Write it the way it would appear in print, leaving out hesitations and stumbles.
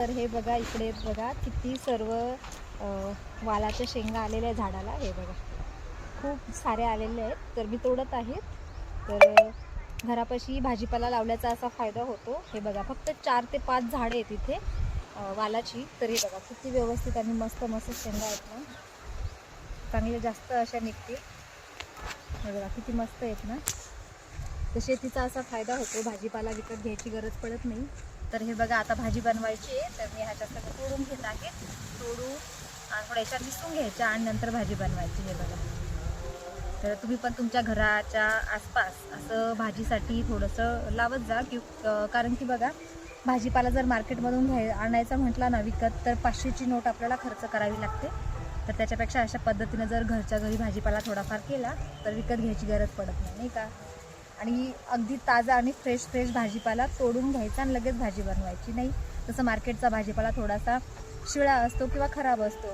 तर हे बघा, इकडे बघा किती सर्व वालाच्या शेंगा आलेल्या आहे झाडाला. हे बघा खूप सारे आलेले आहेत, तर मी तोडत आहे. तर घरापाशी भाजीपाला लावल्याचा असा फायदा होतो. हे बघा फक्त 4 ते 5 झाडे आहेत इथे वालाची. तर हे बघा किती व्यवस्थित आणि मस्त मस्त शेंगा आहेत ना, चांगले जास्त अशा निघतील. हे बघा किती मस्त आहेत ना. तर शेतीचा असा फायदा होतो, भाजीपाला विकत घ्यायची गरज पडत नाही. तर हे बघा आता भाजी बनवायची आहे, तर मी ह्याच्यात सगळं तोडून घेत आहे. तोडून आणि थोड्याशा निसून घ्यायच्या आणि नंतर भाजी बनवायची. हे बघा, तर तुम्ही पण तुमच्या घराच्या आसपास असं भाजीसाठी थोडंसं लावत जा कारण की बघा, भाजीपाला जर मार्केटमधून आणायचा म्हटला ना विकत, तर 500ची नोट आपल्याला खर्च करावी लागते. तर त्याच्यापेक्षा अशा पद्धतीनं जर घरच्या घरी भाजीपाला थोडाफार केला तर विकत घ्यायची गरज पडत नाही, नाही का. आणि अगदी ताजा आणि फ्रेश फ्रेश भाजीपाला तोडून घ्यायचा आणि लगेच भाजी बनवायची. नाही तसं मार्केटचा भाजीपाला थोडासा शिळा असतो किंवा खराब असतो.